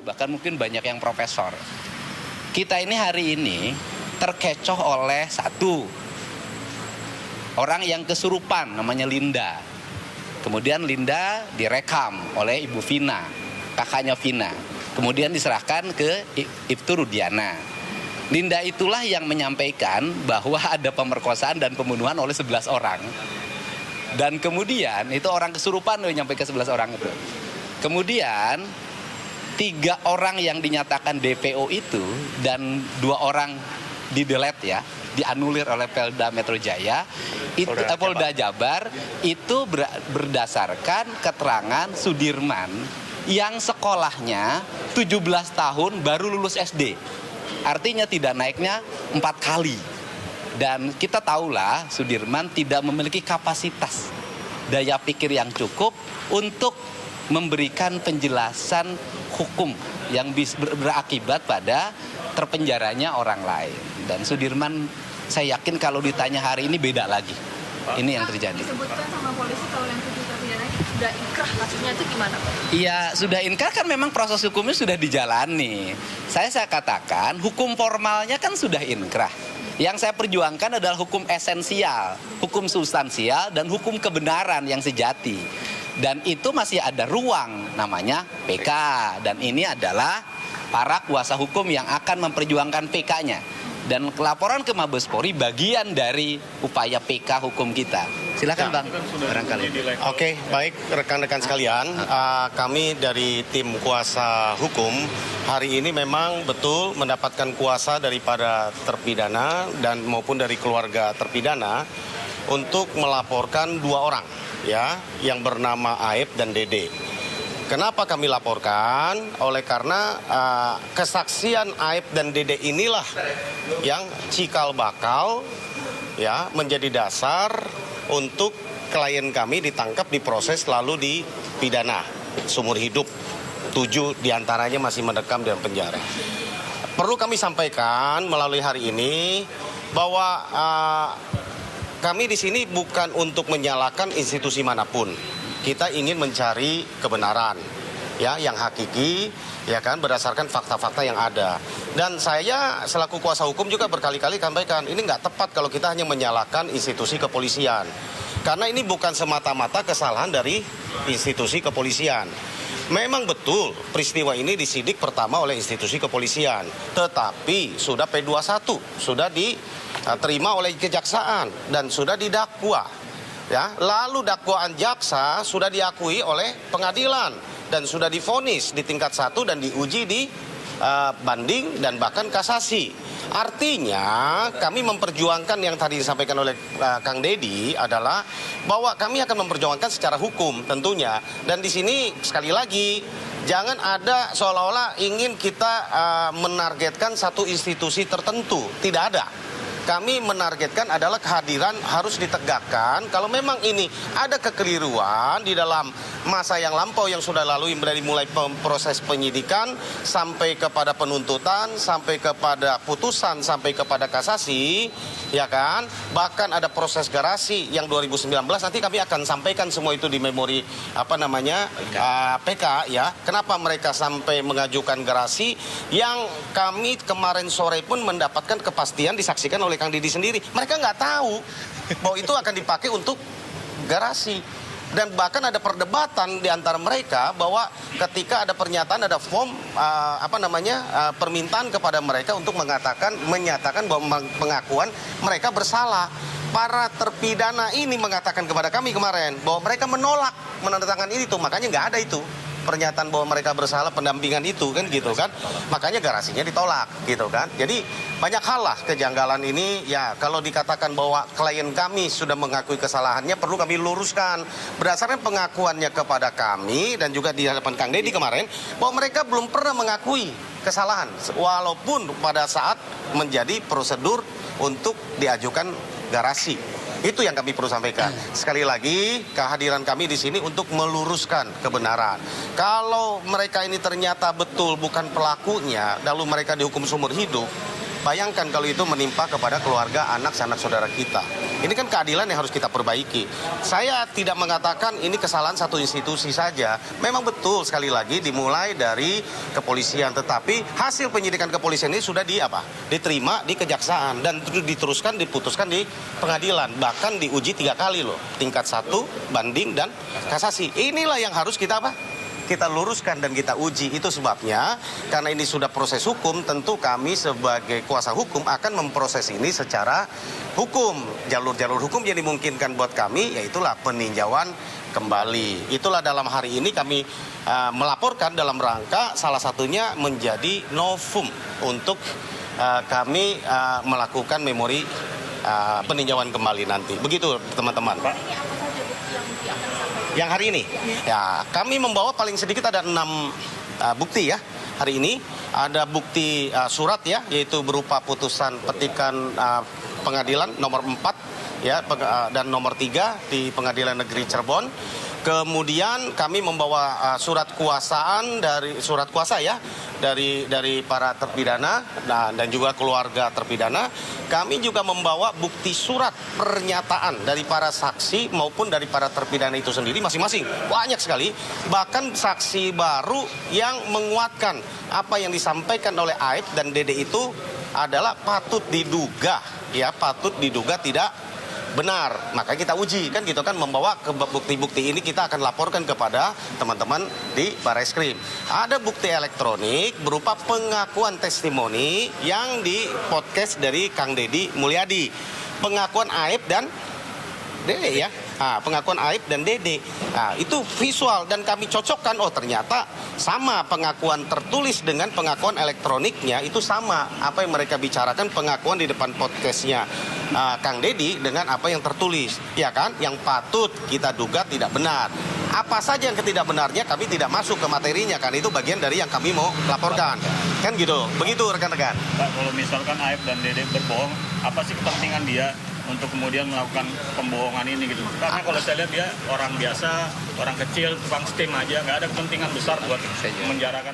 bahkan mungkin banyak yang profesor. Kita ini hari ini terkecoh oleh satu orang yang kesurupan namanya Linda. Kemudian Linda direkam oleh Ibu Vina, kakaknya Vina. Kemudian diserahkan ke Ibtu Rudiana. Linda itulah yang menyampaikan bahwa ada pemerkosaan dan pembunuhan oleh 11 orang. Dan kemudian itu orang kesurupan yang nyampe ke 11 orang itu. Kemudian 3 orang yang dinyatakan DPO itu dan 2 orang di-delete ya, dianulir oleh Polda Metro Jaya, itu Polda Jabar itu berdasarkan keterangan Sudirman yang sekolahnya 17 tahun baru lulus SD. Artinya tidak naiknya 4 kali. Dan kita tahulah Sudirman tidak memiliki kapasitas daya pikir yang cukup untuk memberikan penjelasan hukum yang berakibat pada terpenjaranya orang lain. Dan Sudirman saya yakin kalau ditanya hari ini beda lagi. Ini yang terjadi. Disebutkan sama polisi kalau yang 7 terpidana itu sudah inkrah, maksudnya itu gimana Pak? Iya, sudah inkrah kan memang proses hukumnya sudah dijalani. Saya katakan hukum formalnya kan sudah inkrah. Yang saya perjuangkan adalah hukum esensial, hukum substansial, dan hukum kebenaran yang sejati. Dan itu masih ada ruang namanya PK. Dan ini adalah para kuasa hukum yang akan memperjuangkan PK-nya. Dan laporan ke Mabes Polri bagian dari upaya PK hukum kita. Silakan Bang, barangkali. Oke, baik rekan-rekan sekalian, kami dari tim kuasa hukum hari ini memang betul mendapatkan kuasa daripada terpidana dan maupun dari keluarga terpidana untuk melaporkan 2 orang ya yang bernama Aib dan Dede. Kenapa kami laporkan? Oleh karena kesaksian Aib dan Dede inilah yang cikal bakal ya menjadi dasar untuk klien kami ditangkap, diproses lalu dipidana seumur hidup. 7 diantaranya masih mendekam dalam penjara. Perlu kami sampaikan melalui hari ini bahwa kami di sini bukan untuk menyalahkan institusi manapun. Kita ingin mencari kebenaran ya yang hakiki ya kan berdasarkan fakta-fakta yang ada. Dan saya selaku kuasa hukum juga berkali-kali sampaikan ini nggak tepat kalau kita hanya menyalahkan institusi kepolisian. Karena ini bukan semata-mata kesalahan dari institusi kepolisian. Memang betul peristiwa ini disidik pertama oleh institusi kepolisian, tetapi sudah P21, sudah diterima oleh kejaksaan dan sudah didakwa. Ya, lalu dakwaan jaksa sudah diakui oleh pengadilan dan sudah divonis di tingkat 1 dan diuji di banding dan bahkan kasasi. Artinya kami memperjuangkan yang tadi disampaikan oleh Kang Deddy adalah bahwa kami akan memperjuangkan secara hukum tentunya. Dan di sini sekali lagi jangan ada seolah-olah ingin kita menargetkan satu institusi tertentu. Tidak ada. Kami menargetkan adalah kehadiran harus ditegakkan. Kalau memang ini ada kekeliruan di dalam masa yang lampau yang sudah lalui dari mulai proses penyidikan sampai kepada penuntutan, sampai kepada putusan, sampai kepada kasasi, ya kan? Bahkan ada proses garasi yang 2019 nanti kami akan sampaikan semua itu di memori PK ya. Kenapa mereka sampai mengajukan garasi yang kami kemarin sore pun mendapatkan kepastian disaksikan oleh Kang Didi sendiri. Mereka nggak tahu bahwa itu akan dipakai untuk garasi. Dan bahkan ada perdebatan di antara mereka bahwa ketika ada pernyataan, ada form permintaan kepada mereka untuk menyatakan bahwa pengakuan mereka bersalah. Para terpidana ini mengatakan kepada kami kemarin bahwa mereka menolak menandatangani itu, makanya nggak ada itu pernyataan bahwa mereka bersalah, pendampingan itu kan gitu kan, makanya garasinya ditolak gitu kan. Jadi banyak hal lah kejanggalan ini ya. Kalau dikatakan bahwa klien kami sudah mengakui kesalahannya, perlu kami luruskan berdasarkan pengakuannya kepada kami dan juga di hadapan Kang Deddy kemarin bahwa mereka belum pernah mengakui kesalahan walaupun pada saat menjadi prosedur untuk diajukan garasi. Itu yang kami perlu sampaikan. Sekali lagi, kehadiran kami di sini untuk meluruskan kebenaran. Kalau mereka ini ternyata betul bukan pelakunya, lalu mereka dihukum seumur hidup, Bayangkan kalau itu menimpa kepada keluarga, anak saudara kita. Ini kan keadilan yang harus kita perbaiki. Saya tidak mengatakan ini kesalahan satu institusi saja. Memang betul sekali lagi dimulai dari kepolisian, tetapi hasil penyidikan kepolisian ini sudah diterima di kejaksaan dan diteruskan diputuskan di pengadilan, bahkan diuji 3 kali loh, tingkat 1, banding dan kasasi. Inilah yang harus kita kita luruskan dan kita uji. Itu sebabnya karena ini sudah proses hukum, tentu kami sebagai kuasa hukum akan memproses ini secara hukum. Jalur-jalur hukum yang dimungkinkan buat kami yaitulah peninjauan kembali. Itulah dalam hari ini kami melaporkan dalam rangka salah satunya menjadi novum untuk kami melakukan memori peninjauan kembali nanti. Begitu teman-teman. Ini apa saja bukti yang akan disampaikan? Yang hari ini, ya kami membawa paling sedikit ada 6 bukti ya. Hari ini ada bukti surat ya, yaitu berupa putusan petikan pengadilan nomor 4 ya dan nomor 3 di Pengadilan Negeri Cirebon. Kemudian kami membawa surat kuasa ya dari para terpidana dan juga keluarga terpidana. Kami juga membawa bukti surat pernyataan dari para saksi maupun dari para terpidana itu sendiri masing-masing. Banyak sekali, bahkan saksi baru yang menguatkan apa yang disampaikan oleh Aib dan Dede itu adalah patut diduga tidak benar. Maka kita uji kan gitu kan, membawa ke bukti-bukti ini kita akan laporkan kepada teman-teman di Barreskrim. Ada bukti elektronik berupa pengakuan testimoni yang di podcast dari Kang Deddy Mulyadi. Pengakuan Aib dan Dede ya. Pengakuan Aib dan Dede. Itu visual dan kami cocokkan, oh ternyata sama pengakuan tertulis dengan pengakuan elektroniknya itu sama. Apa yang mereka bicarakan pengakuan di depan podcastnya Kang Deddy dengan apa yang tertulis, ya kan? Yang patut kita duga tidak benar. Apa saja yang ketidakbenarnya kami tidak masuk ke materinya, kan itu bagian dari yang kami mau laporkan. Kan gitu. Begitu rekan-rekan. Pak, kalau misalkan Aib dan Dede berbohong, apa sih kepentingan dia untuk kemudian melakukan pembohongan ini gitu? Karena kalau saya lihat dia orang biasa, orang kecil, tukang STEM aja, nggak ada kepentingan besar buat menjarakan